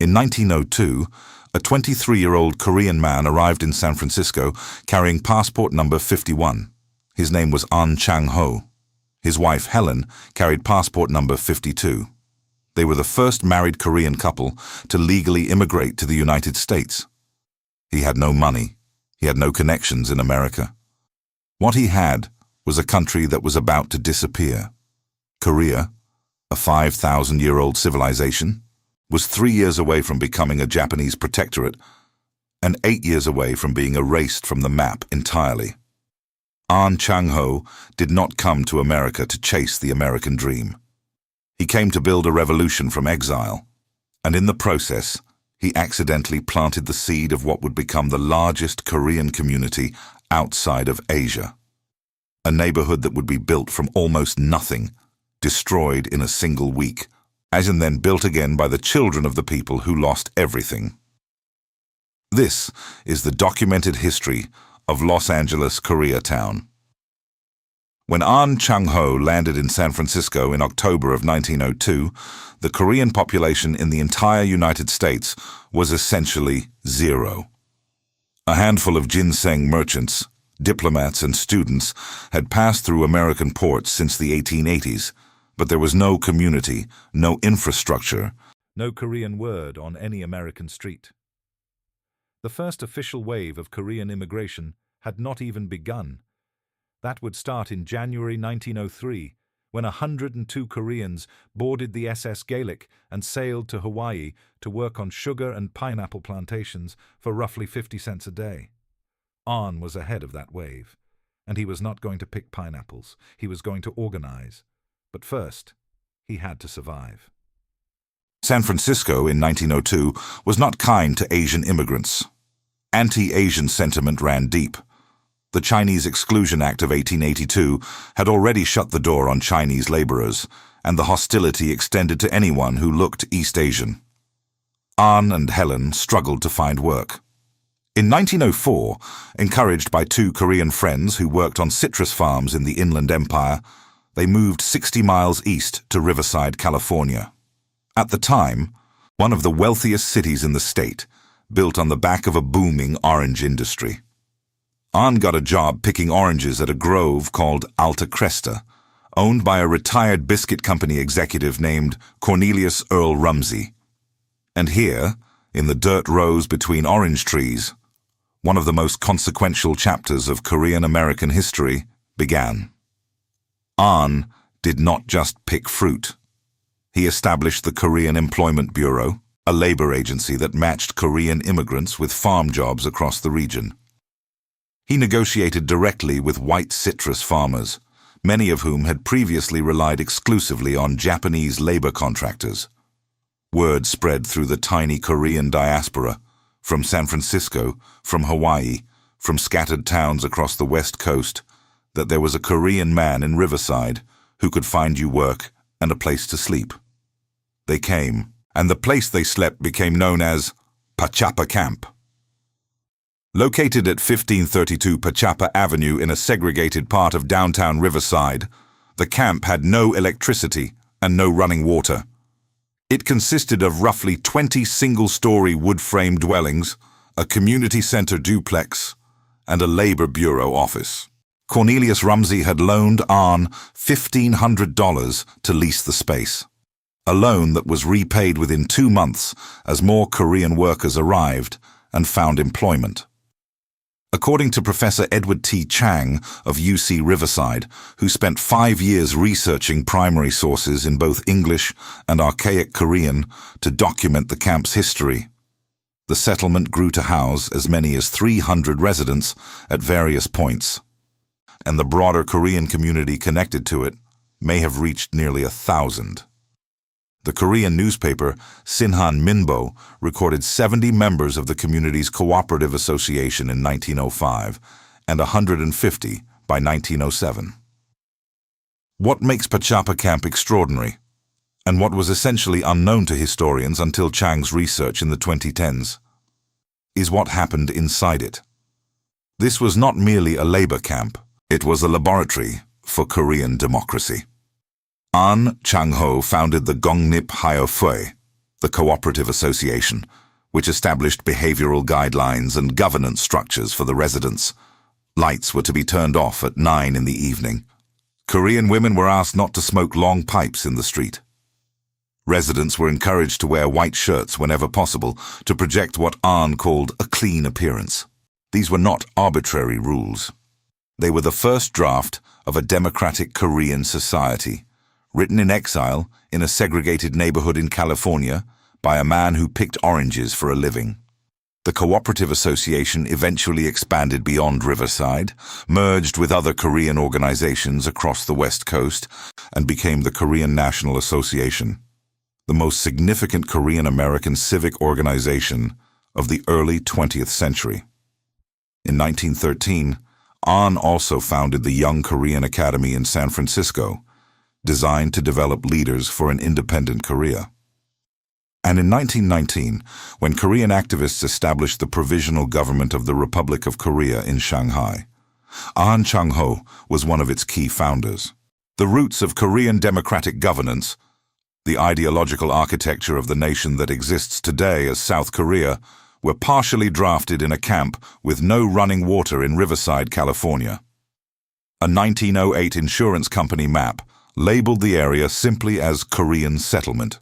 In 1902, a 23-year-old Korean man arrived in San Francisco carrying passport number 51. His name was Ahn Chang-ho. His wife, Helen, carried passport number 52. They were the first married Korean couple to legally immigrate to the United States. He had no money. He had no connections in America. What he had was a country that was about to disappear. Korea, a 5,000-year-old civilization, was 3 years away from becoming a Japanese protectorate and 8 years away from being erased from the map entirely. Ahn Chang-ho did not come to America to chase the American dream. He came to build a revolution from exile, and in the process, he accidentally planted the seed of what would become the largest Korean community outside of Asia. A neighborhood that would be built from almost nothing, destroyed in a single week, and then built again by the children of the people who lost everything. This is the documented history of Los Angeles, Koreatown. When Ahn Chang-ho landed in San Francisco in October of 1902, the Korean population in the entire United States was essentially zero. A handful of ginseng merchants, diplomats, and students had passed through American ports since the 1880s, but there was no community, no infrastructure, no Korean word on any American street. The first official wave of Korean immigration had not even begun. That would start in January 1903, when 102 Koreans boarded the SS Gaelic and sailed to Hawaii to work on sugar and pineapple plantations for roughly 50 cents a day. Ahn was ahead of that wave, and he was not going to pick pineapples. He was going to organize. But first, he had to survive. San Francisco in 1902 was not kind to Asian immigrants. Anti-Asian sentiment ran deep. The Chinese Exclusion Act of 1882 had already shut the door on Chinese laborers, and the hostility extended to anyone who looked East Asian. Ahn and Helen struggled to find work. In 1904, encouraged by two Korean friends who worked on citrus farms in the Inland Empire, they moved 60 miles east to Riverside, California. At the time, one of the wealthiest cities in the state, built on the back of a booming orange industry. Ahn got a job picking oranges at a grove called Alta Cresta, owned by a retired biscuit company executive named Cornelius Earl Rumsey. And here, in the dirt rows between orange trees, one of the most consequential chapters of Korean American history began. Ahn did not just pick fruit. He established the Korean Employment Bureau, a labor agency that matched Korean immigrants with farm jobs across the region. He negotiated directly with white citrus farmers, many of whom had previously relied exclusively on Japanese labor contractors. Word spread through the tiny Korean diaspora, from San Francisco, from Hawaii, from scattered towns across the West Coast, that there was a Korean man in Riverside who could find you work and a place to sleep. They came, and the place they slept became known as Pachappa Camp. Located at 1532 Pachappa Avenue in a segregated part of downtown Riverside, the camp had no electricity and no running water. It consisted of roughly 20 single-story wood-frame dwellings, a community center duplex, and a labor bureau office. Cornelius Rumsey had loaned Ahn $1,500 to lease the space, a loan that was repaid within 2 months as more Korean workers arrived and found employment. According to Professor Edward T. Chang of UC Riverside, who spent 5 years researching primary sources in both English and archaic Korean to document the camp's history, the settlement grew to house as many as 300 residents at various points, and the broader Korean community connected to it may have reached nearly 1,000. The Korean newspaper Sinhan Minbo recorded 70 members of the community's cooperative association in 1905 and 150 by 1907. What makes Pachappa Camp extraordinary, and what was essentially unknown to historians until Chang's research in the 2010s, is what happened inside it. This was not merely a labor camp, it was a laboratory for Korean democracy. Ahn Chang-ho founded the Gongnip Hyofui, the Cooperative Association, which established behavioral guidelines and governance structures for the residents. Lights were to be turned off at 9 in the evening. Korean women were asked not to smoke long pipes in the street. Residents were encouraged to wear white shirts whenever possible to project what Ahn called a clean appearance. These were not arbitrary rules. They were the first draft of a democratic Korean society, written in exile in a segregated neighborhood in California by a man who picked oranges for a living. The Cooperative Association eventually expanded beyond Riverside, merged with other Korean organizations across the West Coast, and became the Korean National Association, the most significant Korean-American civic organization of the early 20th century. In 1913, Ahn also founded the Young Korean Academy in San Francisco, designed to develop leaders for an independent Korea. And in 1919, when Korean activists established the Provisional Government of the Republic of Korea in Shanghai, Ahn Chang-ho was one of its key founders. The roots of Korean democratic governance, the ideological architecture of the nation that exists today as South Korea, were partially drafted in a camp with no running water in Riverside, California. A 1908 insurance company map labeled the area simply as Korean Settlement.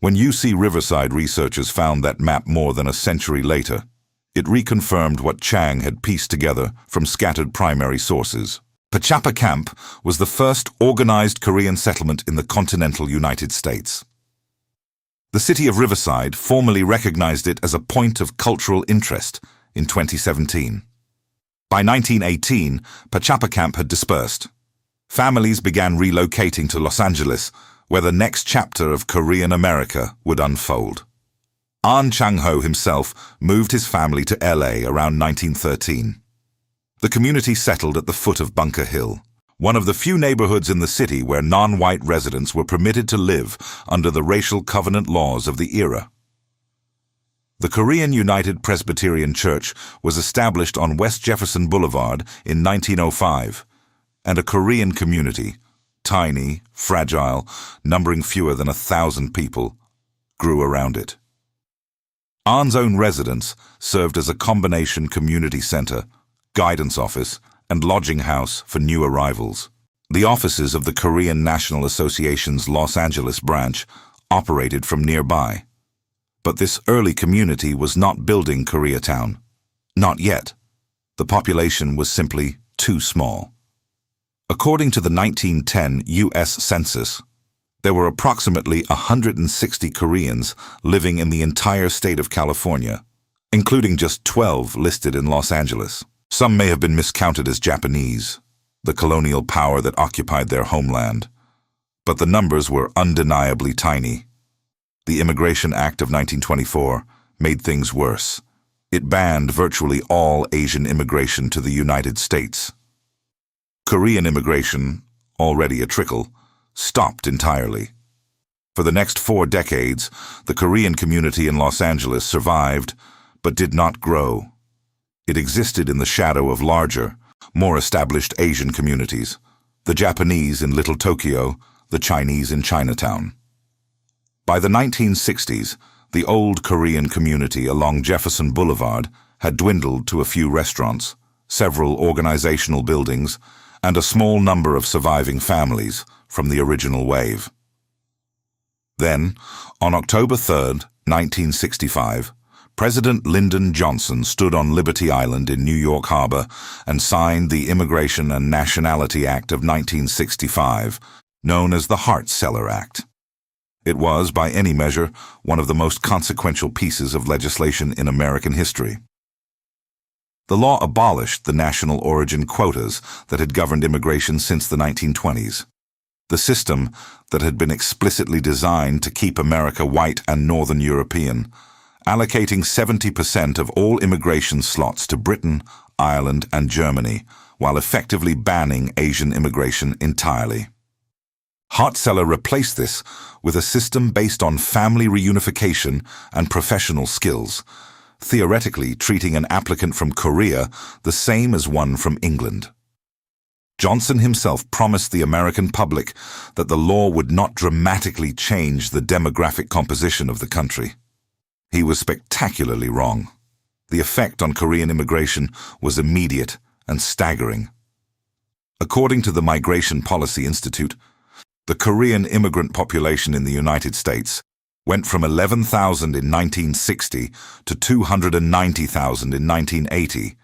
When UC Riverside researchers found that map more than a century later, it reconfirmed what Chang had pieced together from scattered primary sources. Pachappa Camp was the first organized Korean settlement in the continental United States. The city of Riverside formally recognized it as a point of cultural interest in 2017. By 1918, Pachappa Camp had dispersed. Families began relocating to Los Angeles, where the next chapter of Korean America would unfold. Ahn Chang-ho himself moved his family to LA around 1913. The community settled at the foot of Bunker Hill, one of the few neighborhoods in the city where non-white residents were permitted to live under the racial covenant laws of the era. The Korean United Presbyterian Church was established on West Jefferson Boulevard in 1905, and a Korean community, tiny, fragile, numbering fewer than 1,000 people, grew around it. Ahn's own residence served as a combination community center, guidance office, and lodging house for new arrivals. The offices of the Korean National Association's Los Angeles branch operated from nearby. But this early community was not building Koreatown. Not yet. The population was simply too small. According to the 1910 U.S. Census, there were approximately 160 Koreans living in the entire state of California, including just 12 listed in Los Angeles. Some may have been miscounted as Japanese, the colonial power that occupied their homeland, but the numbers were undeniably tiny. The Immigration Act of 1924 made things worse. It banned virtually all Asian immigration to the United States. Korean immigration, already a trickle, stopped entirely. For the next 4 decades, the Korean community in Los Angeles survived, but did not grow. It existed in the shadow of larger, more established Asian communities, the Japanese in Little Tokyo, the Chinese in Chinatown. By the 1960s, the old Korean community along Jefferson Boulevard had dwindled to a few restaurants, several organizational buildings, and a small number of surviving families from the original wave. Then, on October 3, 1965, President Lyndon Johnson stood on Liberty Island in New York Harbor and signed the Immigration and Nationality Act of 1965, known as the Hart-Celler Act. It was, by any measure, one of the most consequential pieces of legislation in American history. The law abolished the national origin quotas that had governed immigration since the 1920s. The system that had been explicitly designed to keep America white and Northern European, allocating 70% of all immigration slots to Britain, Ireland, and Germany, while effectively banning Asian immigration entirely. Hart-Celler replaced this with a system based on family reunification and professional skills, theoretically treating an applicant from Korea the same as one from England. Johnson himself promised the American public that the law would not dramatically change the demographic composition of the country. He was spectacularly wrong. The effect on Korean immigration was immediate and staggering. According to the Migration Policy Institute, the Korean immigrant population in the United States went from 11,000 in 1960 to 290,000 in 1980,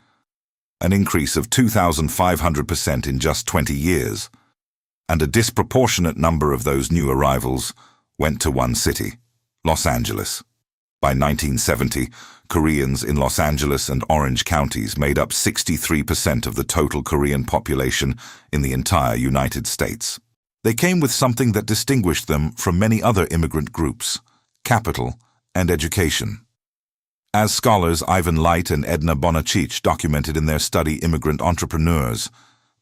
an increase of 2,500% in just 20 years, and a disproportionate number of those new arrivals went to one city, Los Angeles. By 1970, Koreans in Los Angeles and Orange counties made up 63% of the total Korean population in the entire United States. They came with something that distinguished them from many other immigrant groups: capital and education. As scholars Ivan Light and Edna Bonacich documented in their study Immigrant Entrepreneurs,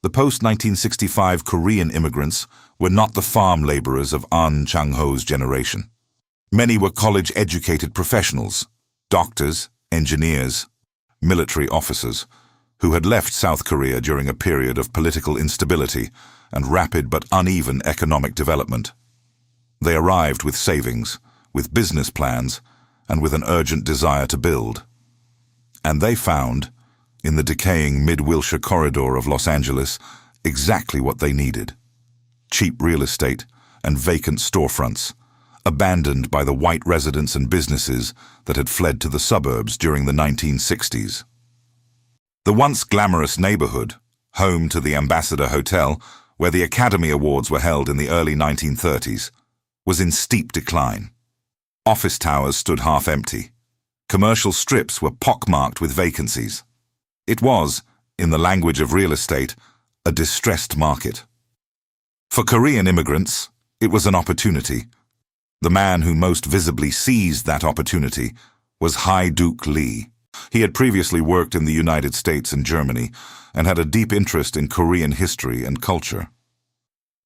the post-1965 Korean immigrants were not the farm laborers of Ahn Chang-ho's generation. Many were college-educated professionals, doctors, engineers, military officers, who had left South Korea during a period of political instability and rapid but uneven economic development. They arrived with savings, with business plans, and with an urgent desire to build. And they found, in the decaying Mid-Wilshire corridor of Los Angeles, exactly what they needed: cheap real estate and vacant storefronts, abandoned by the white residents and businesses that had fled to the suburbs during the 1960s. The once glamorous neighborhood, home to the Ambassador Hotel, where the Academy Awards were held in the early 1930s, was in steep decline. Office towers stood half empty. Commercial strips were pockmarked with vacancies. It was, in the language of real estate, a distressed market. For Korean immigrants, it was an opportunity. The man who most visibly seized that opportunity was Hae-Duke Lee. He had previously worked in the United States and Germany and had a deep interest in Korean history and culture.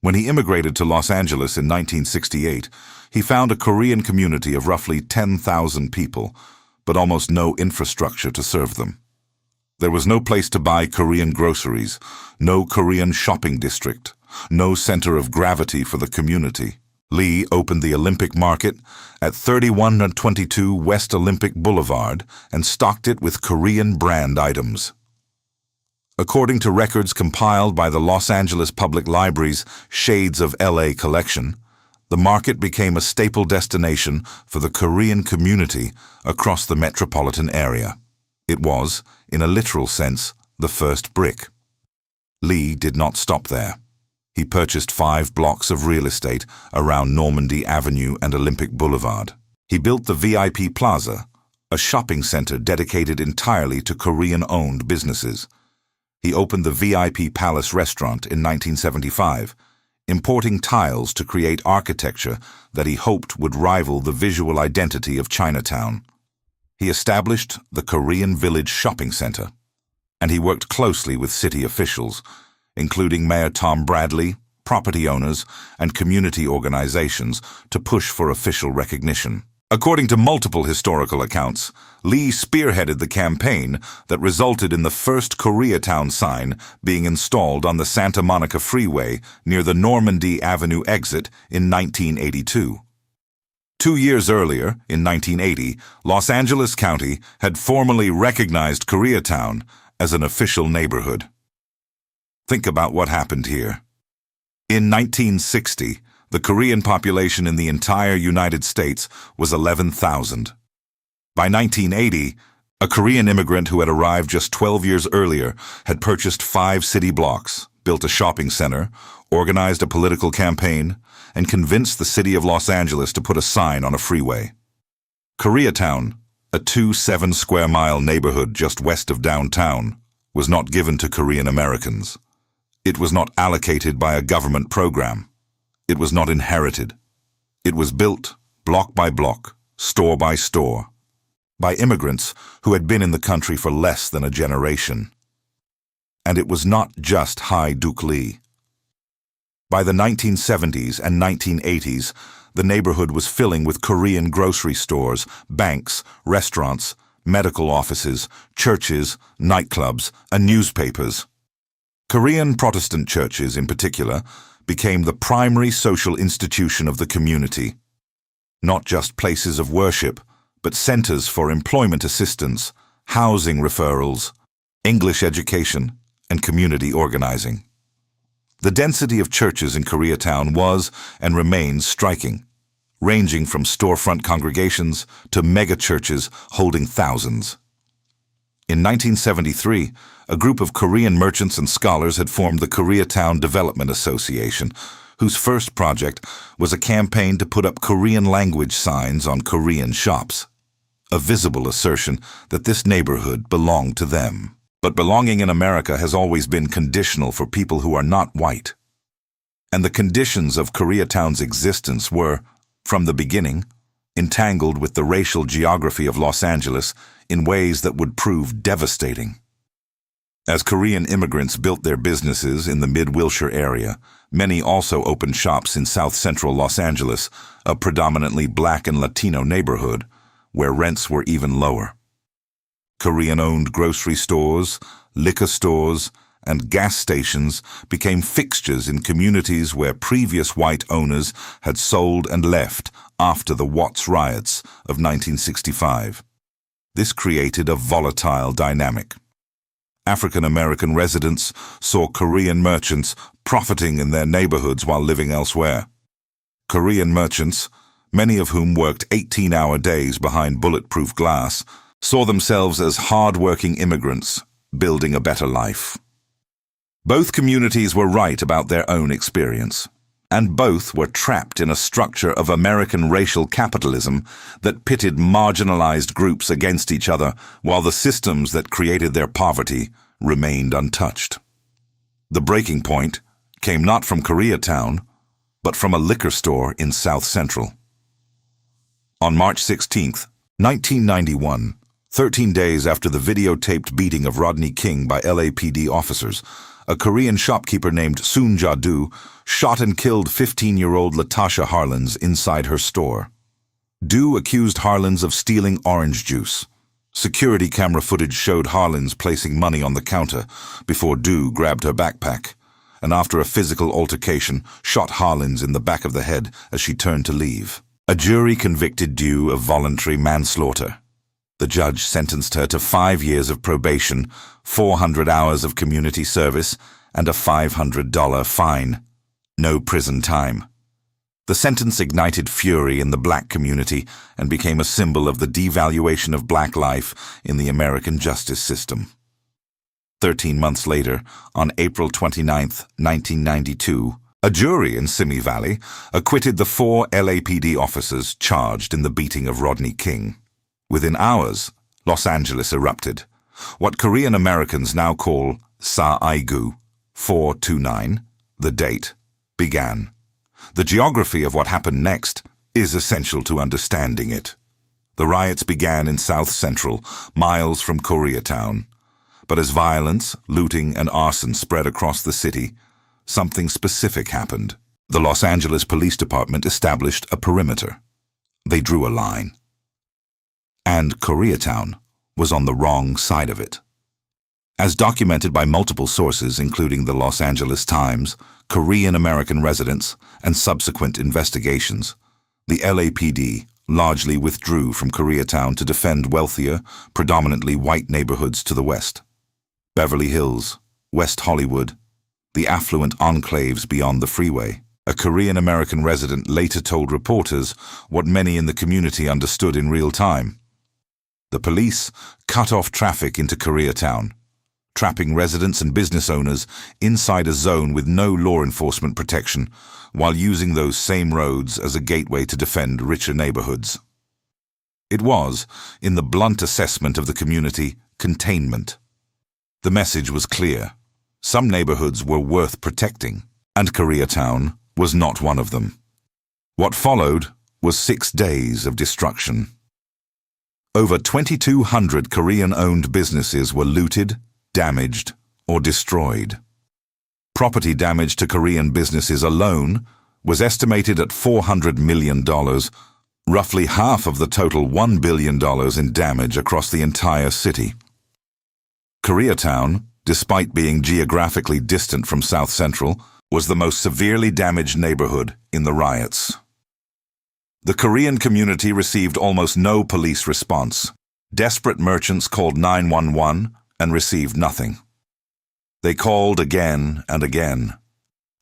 When he immigrated to Los Angeles in 1968, he found a Korean community of roughly 10,000 people, but almost no infrastructure to serve them. There was no place to buy Korean groceries, no Korean shopping district, no center of gravity for the community. Lee opened the Olympic Market at 3122 West Olympic Boulevard and stocked it with Korean brand items. According to records compiled by the Los Angeles Public Library's Shades of LA collection, the market became a staple destination for the Korean community across the metropolitan area. It was, in a literal sense, the first brick. Lee did not stop there. He purchased 5 blocks of real estate around Normandy Avenue and Olympic Boulevard. He built the VIP Plaza, a shopping center dedicated entirely to Korean-owned businesses. He opened the VIP Palace restaurant in 1975, importing tiles to create architecture that he hoped would rival the visual identity of Chinatown. He established the Korean Village Shopping Center, and he worked closely with city officials, including Mayor Tom Bradley, property owners, and community organizations to push for official recognition. According to multiple historical accounts, Lee spearheaded the campaign that resulted in the first Koreatown sign being installed on the Santa Monica Freeway near the Normandy Avenue exit in 1982. 2 years earlier, in 1980, Los Angeles County had formally recognized Koreatown as an official neighborhood. Think about what happened here. In 1960, the Korean population in the entire United States was 11,000. By 1980, a Korean immigrant who had arrived just 12 years earlier had purchased 5 city blocks, built a shopping center, organized a political campaign, and convinced the city of Los Angeles to put a sign on a freeway. Koreatown, a 2 7-square-mile neighborhood just west of downtown, was not given to Korean Americans. It was not allocated by a government program. It was not inherited. It was built, block by block, store by store, by immigrants who had been in the country for less than a generation. And it was not just Hae-Duke Lee. By the 1970s and 1980s, the neighborhood was filling with Korean grocery stores, banks, restaurants, medical offices, churches, nightclubs, and newspapers. Korean Protestant churches, in particular, became the primary social institution of the community. Not just places of worship, but centers for employment assistance, housing referrals, English education, and community organizing. The density of churches in Koreatown was and remains striking, ranging from storefront congregations to mega-churches holding thousands. In 1973, a group of Korean merchants and scholars had formed the Koreatown Development Association, whose first project was a campaign to put up Korean language signs on Korean shops, a visible assertion that this neighborhood belonged to them. But belonging in America has always been conditional for people who are not white. And the conditions of Koreatown's existence were, from the beginning, entangled with the racial geography of Los Angeles in ways that would prove devastating. As Korean immigrants built their businesses in the Mid-Wilshire area, many also opened shops in south-central Los Angeles, a predominantly black and Latino neighborhood, where rents were even lower. Korean-owned grocery stores, liquor stores, and gas stations became fixtures in communities where previous white owners had sold and left after the Watts riots of 1965. This created a volatile dynamic. African-American residents saw Korean merchants profiting in their neighborhoods while living elsewhere. Korean merchants, many of whom worked 18-hour days behind bulletproof glass, saw themselves as hard-working immigrants building a better life. Both communities were right about their own experience, and both were trapped in a structure of American racial capitalism that pitted marginalized groups against each other while the systems that created their poverty remained untouched. The breaking point came not from Koreatown, but from a liquor store in South Central. On March 16, 1991, 13 days after the videotaped beating of Rodney King by LAPD officers, a Korean shopkeeper named Soon Ja-do shot and killed 15-year-old Latasha Harlins inside her store. Do accused Harlins of stealing orange juice. Security camera footage showed Harlins placing money on the counter before Do grabbed her backpack, and after a physical altercation, shot Harlins in the back of the head as she turned to leave. A jury convicted Do of voluntary manslaughter. The judge sentenced her to 5 years of probation, 400 hours of community service, and a $500 fine. No prison time. The sentence ignited fury in the black community and became a symbol of the devaluation of black life in the American justice system. 13 months later, on April 29, 1992, a jury in Simi Valley acquitted the 4 LAPD officers charged in the beating of Rodney King. Within hours, Los Angeles erupted. What Korean Americans now call Sa-aigu, 429, the date, began. The geography of what happened next is essential to understanding it. The riots began in South Central, miles from Koreatown. But as violence, looting, and arson spread across the city, something specific happened. The Los Angeles Police Department established a perimeter. They drew a line. And Koreatown was on the wrong side of it. As documented by multiple sources, including the Los Angeles Times, Korean American residents, and subsequent investigations, the LAPD largely withdrew from Koreatown to defend wealthier, predominantly white neighborhoods to the west. Beverly Hills, West Hollywood, the affluent enclaves beyond the freeway. A Korean American resident later told reporters what many in the community understood in real time. The police cut off traffic into Koreatown, trapping residents and business owners inside a zone with no law enforcement protection, while using those same roads as a gateway to defend richer neighborhoods. It was, in the blunt assessment of the community, containment. The message was clear. Some neighborhoods were worth protecting, and Koreatown was not one of them. What followed was 6 days of destruction. Over 2,200 Korean-owned businesses were looted, damaged, or destroyed. Property damage to Korean businesses alone was estimated at $400 million, roughly half of the total $1 billion in damage across the entire city. Koreatown, despite being geographically distant from South Central, was the most severely damaged neighborhood in the riots. The Korean community received almost no police response. Desperate merchants called 911 and received nothing. They called again and again.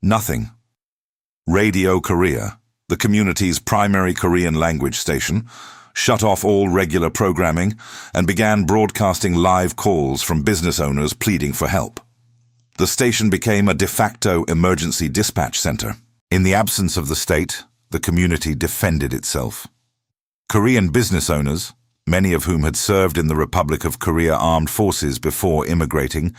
Nothing. Radio Korea, the community's primary Korean language station, shut off all regular programming and began broadcasting live calls from business owners pleading for help. The station became a de facto emergency dispatch center. In the absence of the state, the community defended itself. Korean business owners, many of whom had served in the Republic of Korea armed forces before immigrating,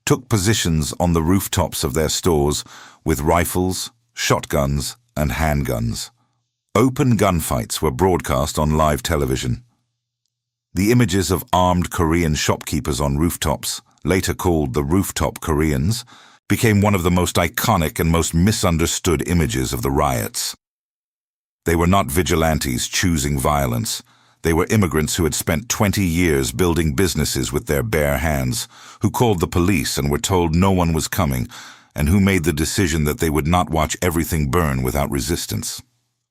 took positions on the rooftops of their stores with rifles, shotguns, and handguns. Open gunfights were broadcast on live television. The images of armed Korean shopkeepers on rooftops, later called the Rooftop Koreans, became one of the most iconic and most misunderstood images of the riots. They were not vigilantes choosing violence. They were immigrants who had spent 20 years building businesses with their bare hands, who called the police and were told no one was coming, and who made the decision that they would not watch everything burn without resistance.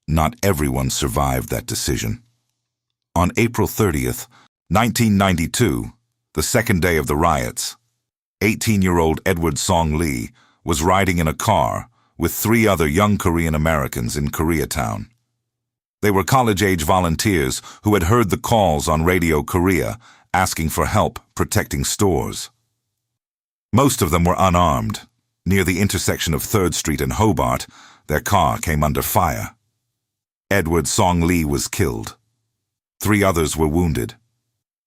Not everyone survived that decision. On April 30th, 1992, the second day of the riots, 18-year-old Edward Song Lee was riding in a car with 3 other young Korean Americans in Koreatown. They were college-age volunteers who had heard the calls on Radio Korea asking for help protecting stores. Most of them were unarmed. Near the intersection of 3rd Street and Hobart, their car came under fire. Edward Song Lee was killed. 3 others were wounded.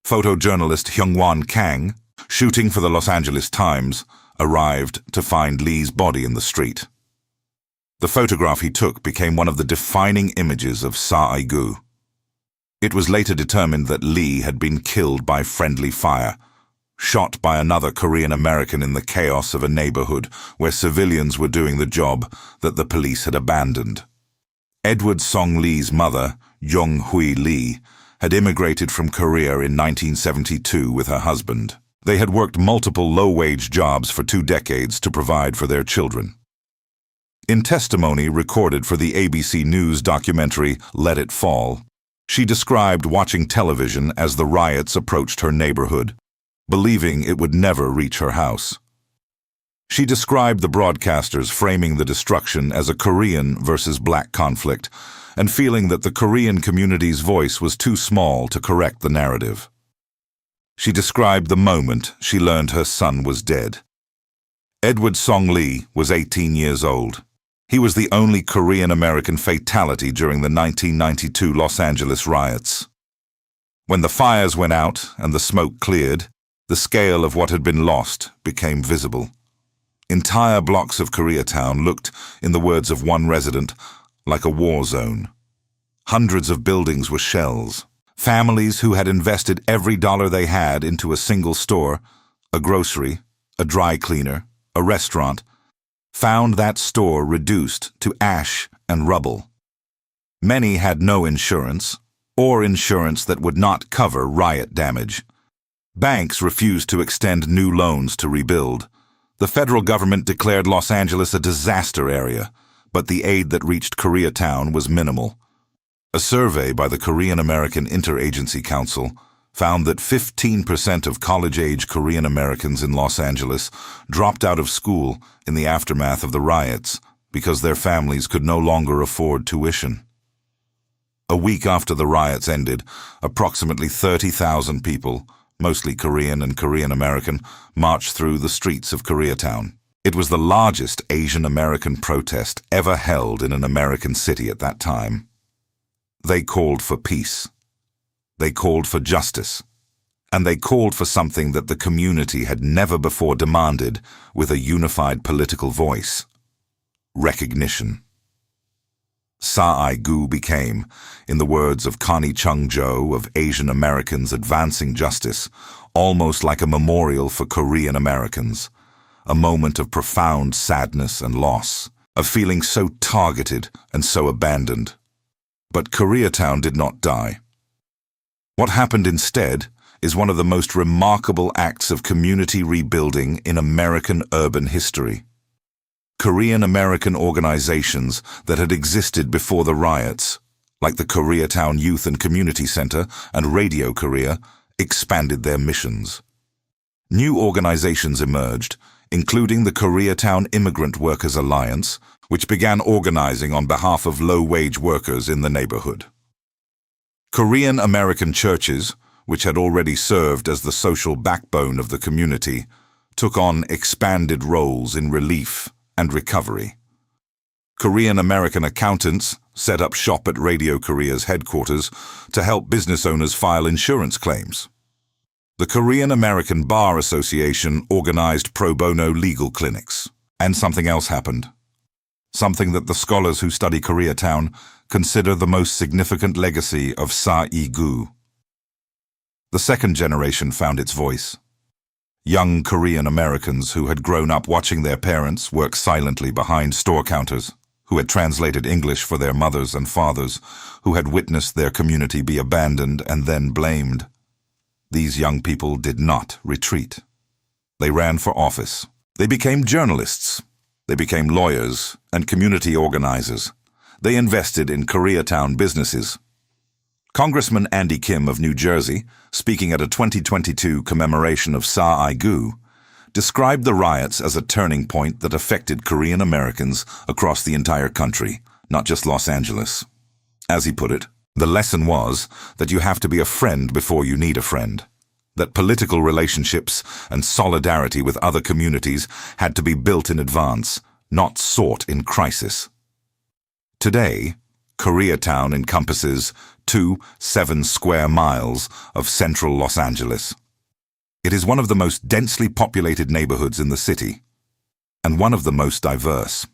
Photojournalist Hyungwon Kang, shooting for the Los Angeles Times, arrived to find Lee's body in the street. The photograph he took became one of the defining images of Sa-I-gu. It was later determined that Lee had been killed by friendly fire, shot by another Korean American in the chaos of a neighborhood where civilians were doing the job that the police had abandoned. Edward Song Lee's mother, Jung-hui Lee, had immigrated from Korea in 1972 with her husband. They had worked multiple low-wage jobs for 2 decades to provide for their children. In testimony recorded for the ABC News documentary Let It Fall, she described watching television as the riots approached her neighborhood, believing it would never reach her house. She described the broadcasters framing the destruction as a Korean versus black conflict, and feeling that the Korean community's voice was too small to correct the narrative. She described the moment she learned her son was dead. Edward Song Lee was 18 years old. He was the only Korean-American fatality during the 1992 Los Angeles riots. When the fires went out and the smoke cleared, the scale of what had been lost became visible. Entire blocks of Koreatown looked, in the words of one resident, like a war zone. Hundreds of buildings were shells. Families who had invested every dollar they had into a single store, a grocery, a dry cleaner, a restaurant, found that store reduced to ash and rubble. Many had no insurance, or insurance that would not cover riot damage. Banks refused to extend new loans to rebuild. The federal government declared Los Angeles a disaster area, but the aid that reached Koreatown was minimal. A survey by the Korean American Interagency Council found that 15% of college-age Korean Americans in Los Angeles dropped out of school in the aftermath of the riots because their families could no longer afford tuition. A week after the riots ended, approximately 30,000 people, mostly Korean and Korean American, marched through the streets of Koreatown. It was the largest Asian American protest ever held in an American city at that time. They called for peace. They called for justice. And they called for something that the community had never before demanded with a unified political voice: recognition. Sa-I-gu became, in the words of Ahn Chang-ho of Asian Americans Advancing Justice, almost like a memorial for Korean Americans, a moment of profound sadness and loss, of feeling so targeted and so abandoned. But Koreatown did not die. What happened instead, is one of the most remarkable acts of community rebuilding in American urban history. Korean-American organizations that had existed before the riots, like the Koreatown Youth and Community Center and Radio Korea, expanded their missions. New organizations emerged, including the Koreatown Immigrant Workers Alliance, which began organizing on behalf of low-wage workers in the neighborhood. Korean-American churches, which had already served as the social backbone of the community, took on expanded roles in relief and recovery. Korean-American accountants set up shop at Radio Korea's headquarters to help business owners file insurance claims. The Korean-American Bar Association organized pro bono legal clinics. And something else happened. Something that the scholars who study Koreatown consider the most significant legacy of Sa-i-gu. The second generation found its voice. Young Korean Americans who had grown up watching their parents work silently behind store counters, who had translated English for their mothers and fathers, who had witnessed their community be abandoned and then blamed. These young people did not retreat. They ran for office. They became journalists. They became lawyers and community organizers. They invested in Koreatown businesses. Congressman Andy Kim of New Jersey, speaking at a 2022 commemoration of Sa-i-gu, described the riots as a turning point that affected Korean Americans across the entire country, not just Los Angeles. As he put it, the lesson was that you have to be a friend before you need a friend, that political relationships and solidarity with other communities had to be built in advance, not sought in crisis. Today, Koreatown encompasses 7 square miles of central Los Angeles. It is one of the most densely populated neighborhoods in the city, and one of the most diverse.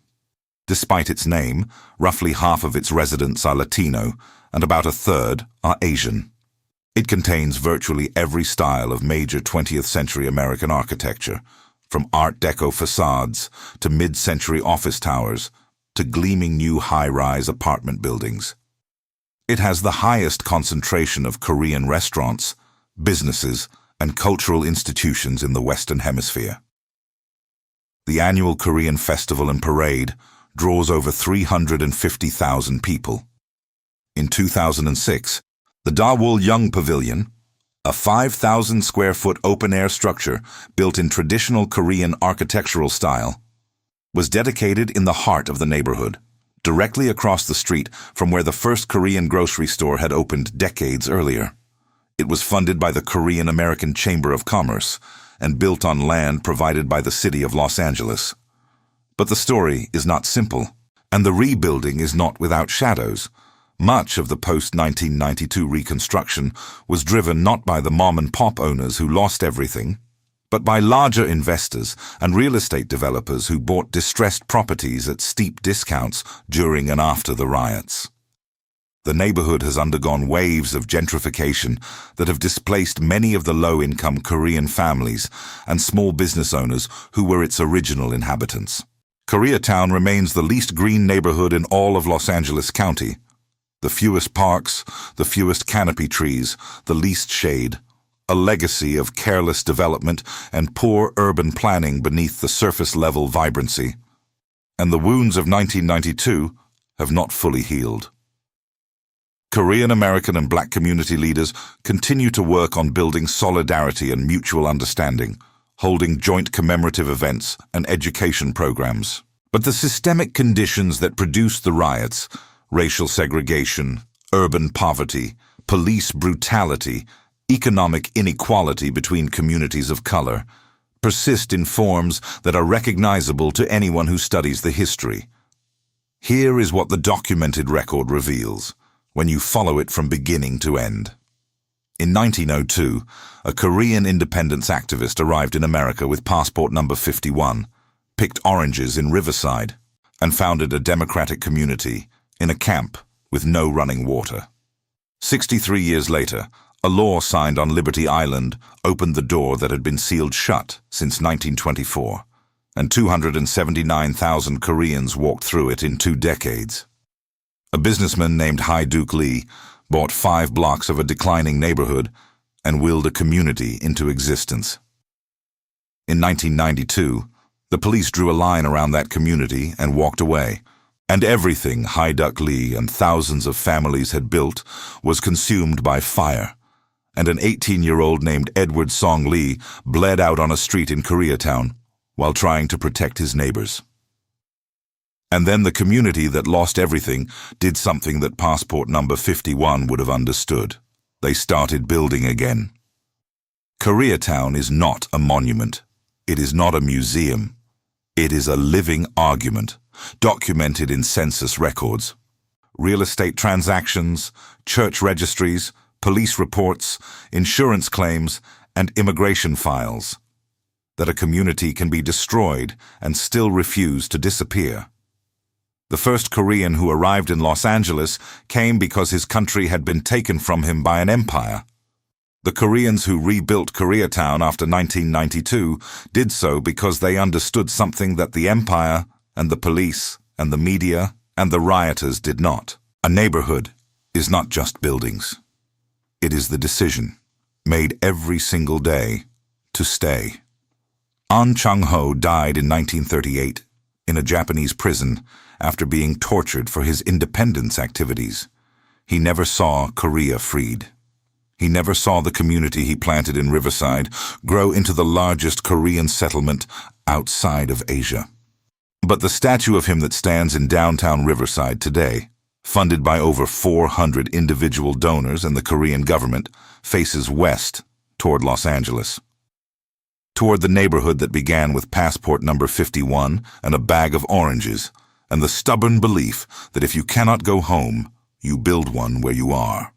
Despite its name, roughly half of its residents are Latino, and about a third are Asian. It contains virtually every style of major 20th century American architecture, from Art Deco facades to mid-century office towers to gleaming new high-rise apartment buildings. It has the highest concentration of Korean restaurants, businesses, and cultural institutions in the Western Hemisphere. The annual Korean Festival and Parade draws over 350,000 people. In 2006, the Daewol Young Pavilion, a 5,000-square-foot open-air structure built in traditional Korean architectural style, was dedicated in the heart of the neighborhood, directly across the street from where the first Korean grocery store had opened decades earlier. It was funded by the Korean American Chamber of Commerce and built on land provided by the city of Los Angeles. But the story is not simple, and the rebuilding is not without shadows. Much of the post-1992 reconstruction was driven not by the mom-and-pop owners who lost everything, but by larger investors and real estate developers who bought distressed properties at steep discounts during and after the riots. The neighborhood has undergone waves of gentrification that have displaced many of the low-income Korean families and small business owners who were its original inhabitants. Koreatown remains the least green neighborhood in all of Los Angeles County. The fewest parks, the fewest canopy trees, the least shade, a legacy of careless development and poor urban planning beneath the surface-level vibrancy. And the wounds of 1992 have not fully healed. Korean American and Black community leaders continue to work on building solidarity and mutual understanding, holding joint commemorative events and education programs. But the systemic conditions that produced the riots, racial segregation, urban poverty, police brutality, economic inequality between communities of color, persist in forms that are recognizable to anyone who studies the history. Here is what the documented record reveals, when you follow it from beginning to end. In 1902, a Korean independence activist arrived in America with passport number 51, picked oranges in Riverside, and founded a democratic community in a camp with no running water. 63 years later, a law signed on Liberty Island opened the door that had been sealed shut since 1924, and 279,000 Koreans walked through it in 2 decades. A businessman named Hae-Duk Lee bought 5 blocks of a declining neighborhood and willed a community into existence. In 1992, the police drew a line around that community and walked away, and everything Hae-duck Lee and thousands of families had built was consumed by fire, and an 18-year-old named Edward Song Lee bled out on a street in Koreatown while trying to protect his neighbors. And then the community that lost everything did something that passport number 51 would have understood. They started building again. Koreatown is not a monument. It is not a museum. It is a living argument, documented in census records. Real estate transactions, church registries, police reports, insurance claims, and immigration files. That a community can be destroyed and still refuse to disappear. The first Korean who arrived in Los Angeles came because his country had been taken from him by an empire. The Koreans who rebuilt Koreatown after 1992 did so because they understood something that the empire and the police and the media and the rioters did not. A neighborhood is not just buildings. It is the decision, made every single day, to stay. Ahn Chang-ho died in 1938 in a Japanese prison after being tortured for his independence activities. He never saw Korea freed. He never saw the community he planted in Riverside grow into the largest Korean settlement outside of Asia. But the statue of him that stands in downtown Riverside today, funded by over 400 individual donors and the Korean government, faces west toward Los Angeles. Toward the neighborhood that began with passport number 51 and a bag of oranges, and the stubborn belief that if you cannot go home, you build one where you are.